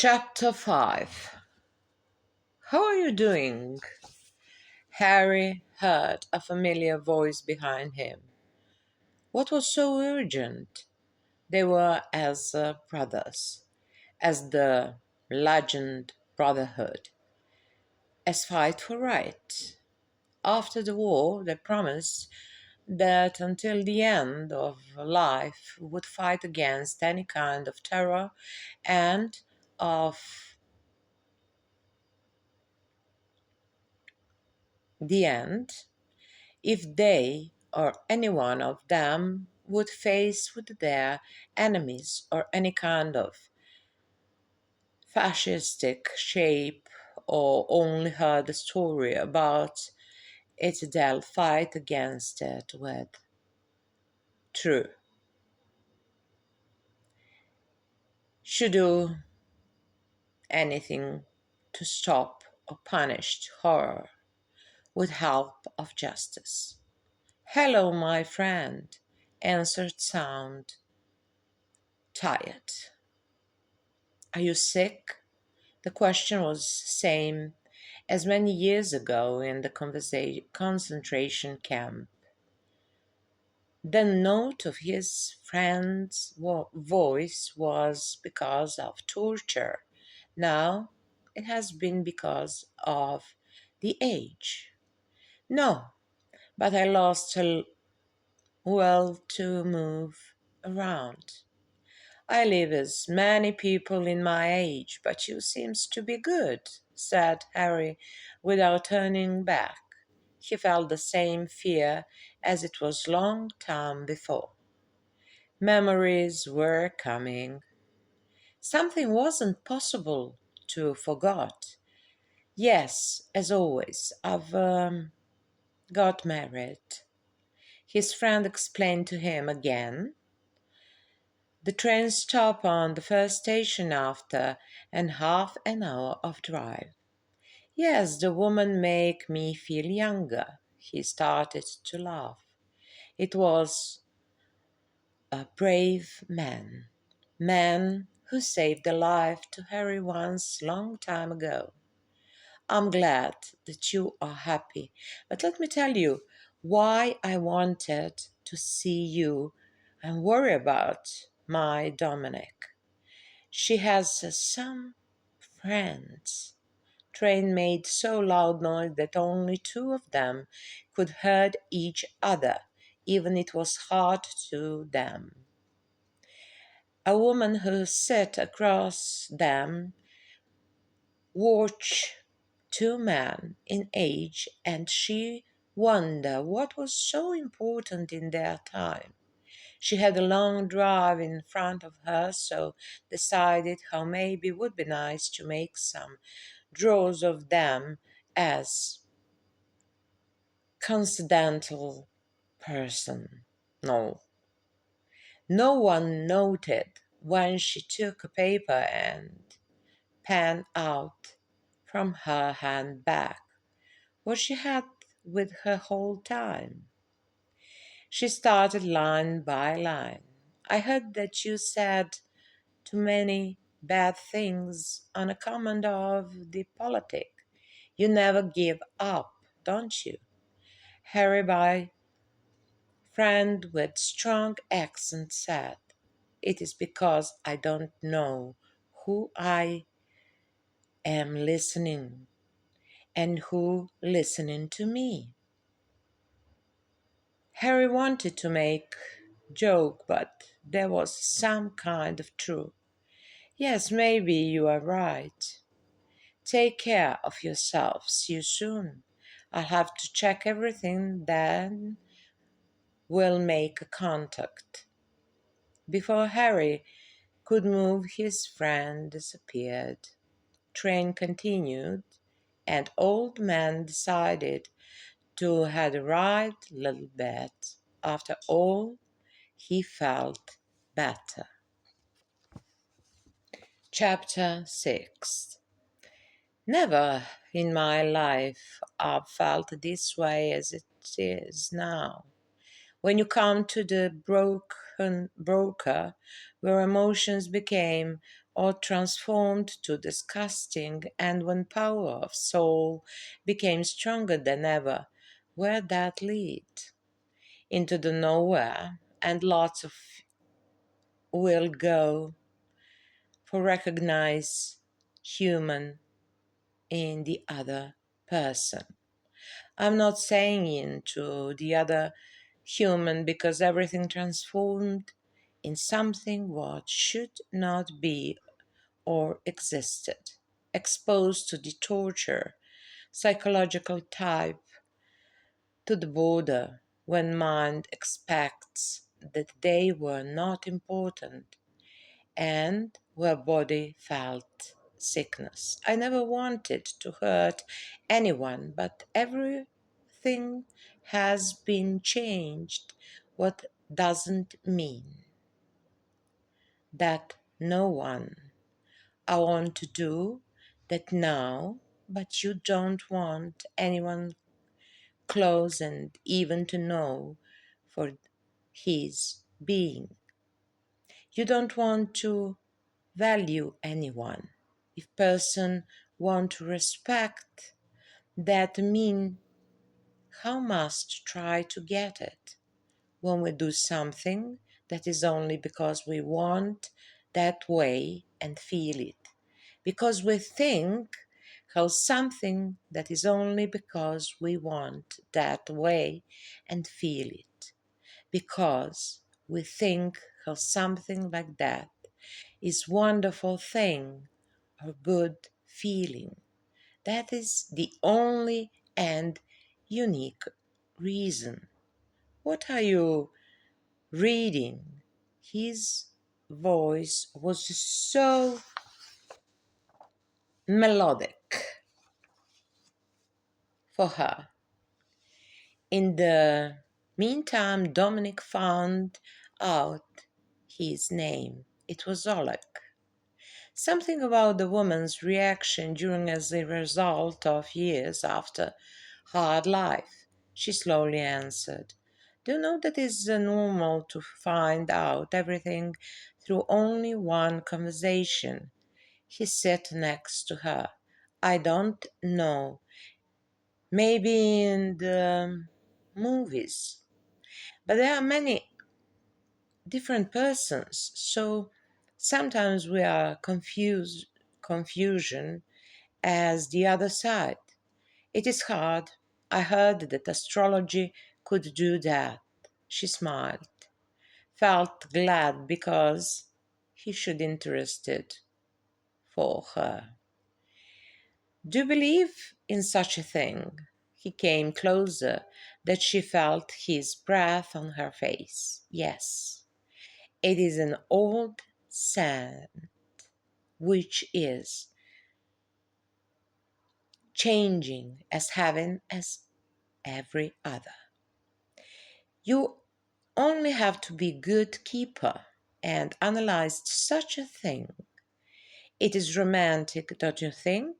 Chapter 5. How are you doing? Harry heard a familiar voice behind him. What was so urgent? They were as brothers, as the legend brotherhood, as fight for right. After the war, they promised that until the end of life would fight against any kind of terror and of the end if they or any one of them would face with their enemies or any kind of fascistic shape or only heard the story about it, they'll fight against it with true. Should do anything to stop or punish horror with help of justice. Hello, my friend, answered sound, tired. Are you sick? The question was same as many years ago in the concentration camp. The note of his friend's voice was because of torture. Now it has been because of the age. No, but I lost a will to move around. I live as many people in my age, but you seems to be good, said Harry without turning back. He felt the same fear as it was long time before. Memories were coming. Something wasn't possible to forget. Yes, as always, I've got married. His friend explained to him again. The train stopped on the first station after and half an hour of drive. Yes, the woman make me feel younger. He started to laugh. It was a brave man who saved a life to Harry once long time ago. I'm glad that you are happy, but let me tell you why I wanted to see you and worry about my Dominic. She has some friends. Train made so loud noise that only two of them could hear each other, even it was hard to them. A woman who sat across them watched two men in age, and she wondered what was so important in their time. She had a long drive in front of her, so decided how maybe would be nice to make some draws of them as coincidental person. No one noted when she took a paper and pen out from her handbag what she had with her whole time. She started line by line. I heard that you said too many bad things on account of the politic. You never give up, don't you? Harry, by friend with strong accent, said, it is because I don't know who I am listening and who listening to me. Harry wanted to make joke, but there was some kind of truth. Yes, maybe you are right. Take care of yourself. See you soon. I'll have to check everything, then we'll make a contact. Before Harry could move, his friend disappeared. Train continued, and old man decided to had arrived a little bit. After all, he felt better. Chapter 6. Never in my life I've felt this way as it is now. When you come to the broker where emotions became or transformed to disgusting, and when power of soul became stronger than ever, where that lead? Into the nowhere, and lots of will go for recognize human in the other person. I'm not saying into the other human because everything transformed in something what should not be or existed, exposed to the torture, psychological type, to the border when mind expects that they were not important and where body felt sickness. I never wanted to hurt anyone, but everything has been changed. What doesn't mean that no one I want to do that now, but you don't want anyone close and even to know for his being. You don't want to value anyone. If person want to respect, that mean how must try to get it when we do something that is only because we want that way and feel it. Because we think how something that is only because we want that way and feel it. Because we think how something like that is wonderful thing or good feeling. That is the only and unique reason. What are you reading? His voice was so melodic for her. In the meantime, Dominic found out his name. It was Oleg. Something about the woman's reaction during as a result of years after hard life. She slowly answered. Do you know that it's normal to find out everything through only one conversation? He sat next to her. I don't know. Maybe in the movies. But there are many different persons, so sometimes we are confusion as the other side. It is hard. I heard that astrology could do that. She smiled, felt glad because he should interested for her. Do you believe in such a thing? He came closer, that she felt his breath on her face. Yes, it is an old saying which is changing as heaven as every other. You only have to be good keeper and analyzed such a thing. It is romantic, don't you think?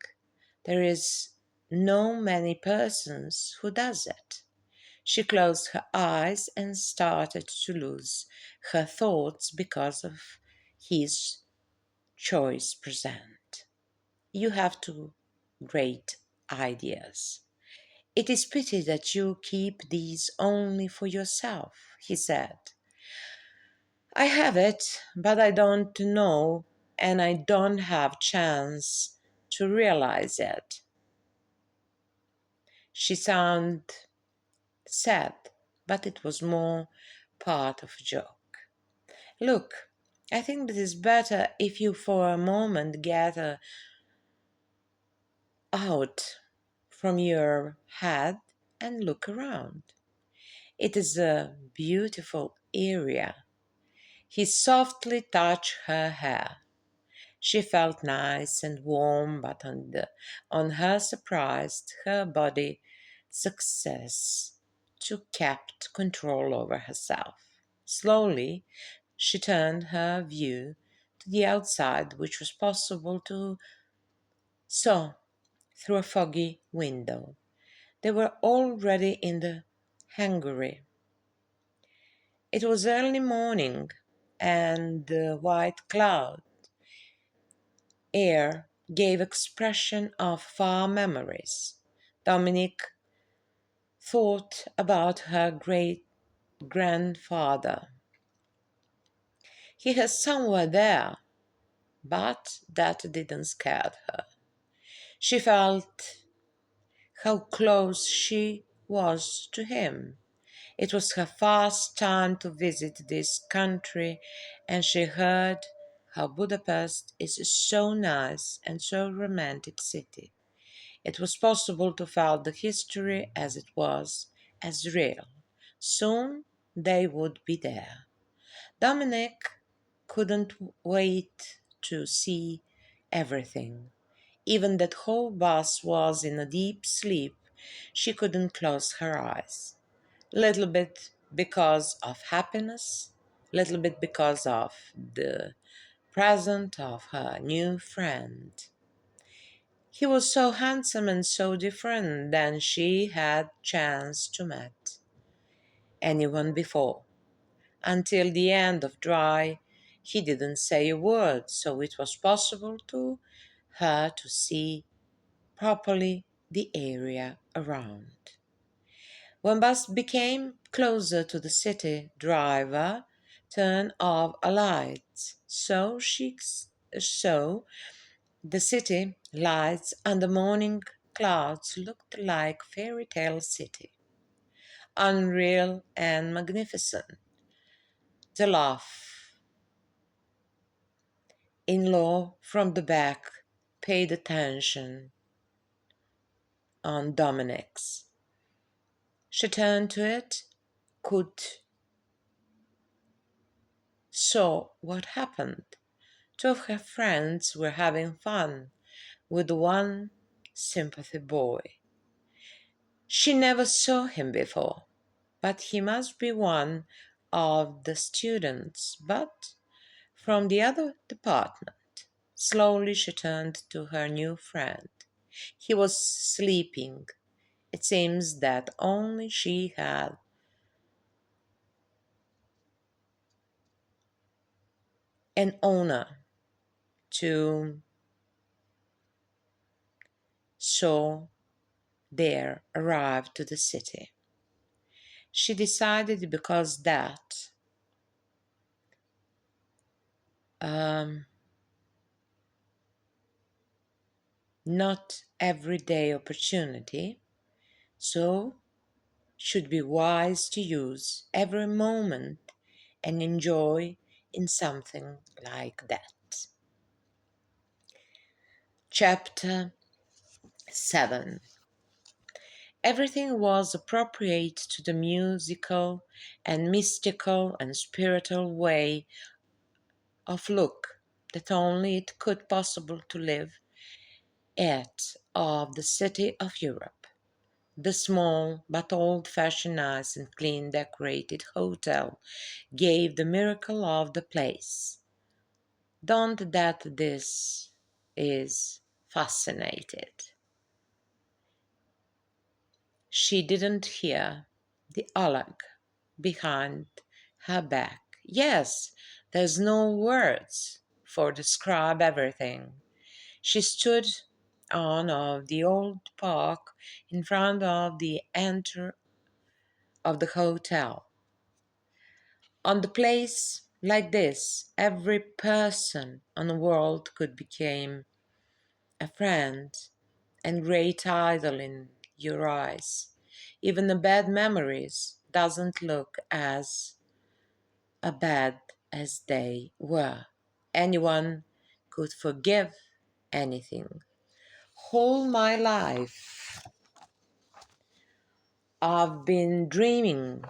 There is no many persons who does it. She closed her eyes and started to lose her thoughts because of his choice present. You have two great ideas. It is pity that you keep these only for yourself, he said. I have it, but I don't know, and I don't have chance to realize it. She sounded sad, but it was more part of a joke. Look, I think it is better if you for a moment gather out from your head and look around. It is a beautiful area. He softly touched her hair. She felt nice and warm, but on her surprise, her body success to kept control over herself. Slowly, she turned her view to the outside, which was possible to saw through a foggy window. They were already in the Hungary. It was early morning, and the white cloud air gave expression of far memories. Dominic thought about her great grandfather. He is somewhere there, but that didn't scare her. She felt how close she was to him. It was her first time to visit this country, and she heard how Budapest is so nice and so romantic city. It was possible to feel the history as it was, as real. Soon they would be there. Dominic couldn't wait to see everything. Even that whole bus was in a deep sleep. She couldn't close her eyes. Little bit because of happiness, little bit because of the present of her new friend. He was so handsome and so different than she had chanced to met anyone before. Until the end of dry, he didn't say a word, so it was possible to her to see properly the area around. When bus became closer to the city, driver turned off a light, so she saw the city lights and the morning clouds looked like fairy tale city, unreal and magnificent. The laugh in-law from the back paid attention on Dominic's. She turned to it, could saw what happened. Two of her friends were having fun with one sympathy boy. She never saw him before, but he must be one of the students, but from the other department. Slowly she turned to her new friend. He was sleeping. It seems that only she had an honor to so there arrived to the city. She decided because that um, not everyday opportunity, so should be wise to use every moment and enjoy in something like that. Chapter 7. Everything was appropriate to the musical and mystical and spiritual way of look that only it could possible to live at of the city of Europe. The small but old-fashioned nice and clean decorated hotel gave the miracle of the place. Don't that this is fascinated. She didn't hear the alarm behind her back. Yes, there's no words for describe everything. She stood on of the old park in front of the enter of the hotel. On the place like this, every person on the world could become a friend and great idol in your eyes. Even the bad memories doesn't look as bad as they were. Anyone could forgive anything. Whole my life I've been dreaming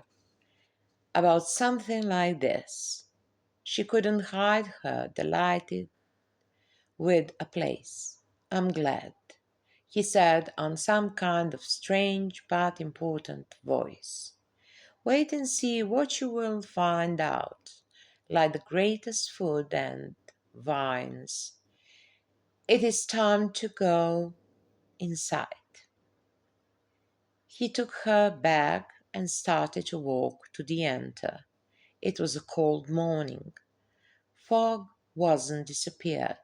about something like this. She couldn't hide her delighted with a place. I'm glad, he said on some kind of strange but important voice. Wait and see what you will find out, like the greatest food and wines. It is time to go inside. He took her bag and started to walk to the enter. It was a cold morning. Fog wasn't disappeared.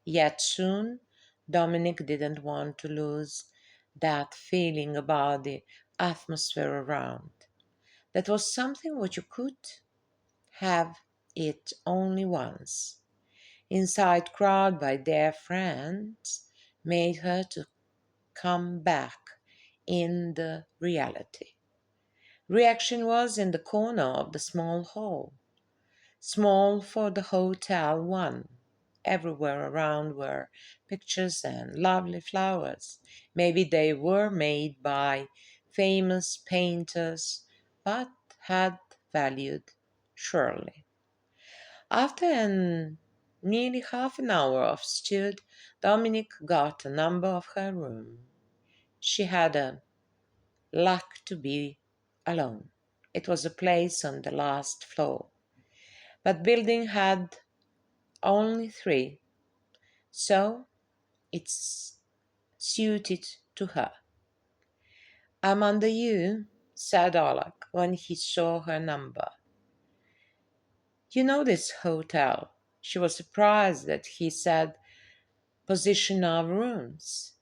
Yet soon, Dominic didn't want to lose that feeling about the atmosphere around. That was something which you could have it only once. Inside crowd by their friends made her to come back in the reality. Reaction was in the corner of the small hall. Small for the hotel one. Everywhere around were pictures and lovely flowers. Maybe they were made by famous painters, but had valued, surely. After nearly half an hour of stud, Dominic got a number of her room. She had a luck to be alone. It was a place on the last floor, but building had only three, so it's suited to her. I'm under you, said Oleg when he saw her number. You know this hotel. She was surprised that he said position of rooms.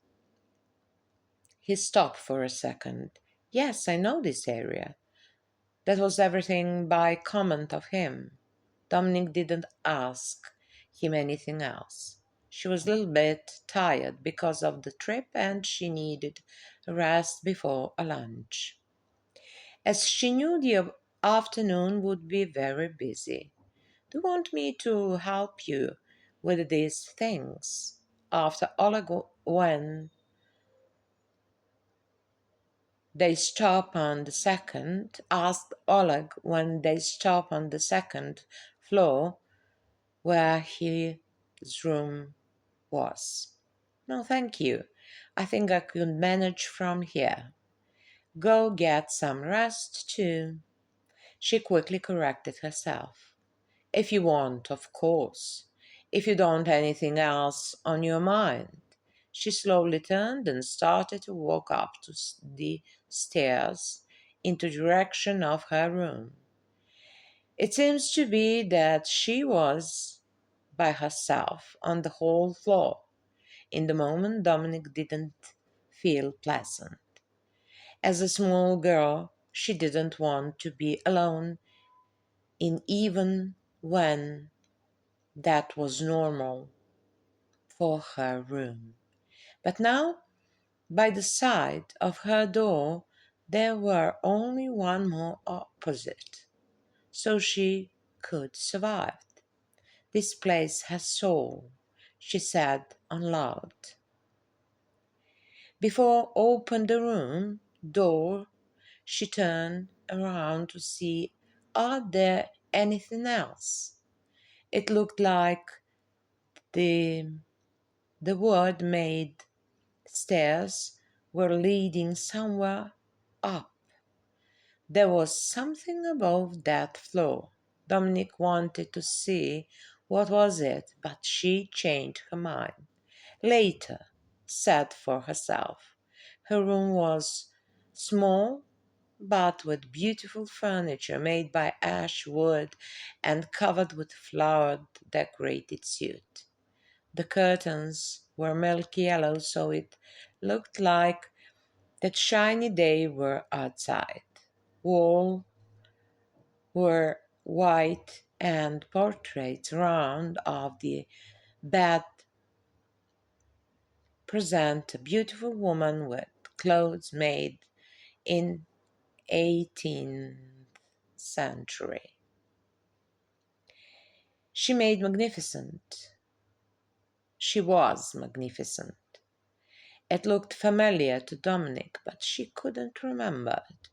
He stopped for a second. Yes, I know this area. That was everything by comment of him. Dominic didn't ask him anything else. She was a little bit tired because of the trip and she needed a rest before a lunch. As she knew the afternoon would be very busy. Do you want me to help you with these things? After Oleg when they stop on the second, asked Oleg when they stop on the second floor where his room was. No, thank you. I think I could manage from here. Go get some rest too. She quickly corrected herself. If you want, of course. If you don't anything else on your mind. She slowly turned and started to walk up to the stairs into the direction of her room. It seems to be that she was by herself on the whole floor. In the moment, Dominic didn't feel pleasant. As a small girl, she didn't want to be alone in even when that was normal for her room. But now, by the side of her door, there were only one more opposite, so she could survive. This place has soul, she said aloud. Before open the room door, she turned around to see are there anything else. It looked like the the word made stairs were leading somewhere up. There was something above that floor. Dominic wanted to see what was it, but she changed her mind. Later, said for herself. Her room was small, but with beautiful furniture made by ash wood and covered with flowered decorated suit. The curtains were milky yellow, so it looked like that shiny day were outside. Walls were white and portraits round of the bed present a beautiful woman with clothes made in 18th century. She made magnificent. She was magnificent. It looked familiar to Dominic, but she couldn't remember it.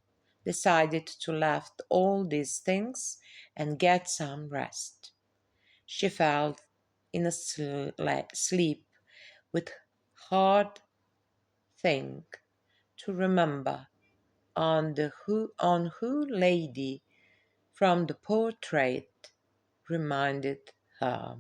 Decided to left all these things and get some rest. She fell in a sleep with hard thing to remember on who lady from the portrait reminded her.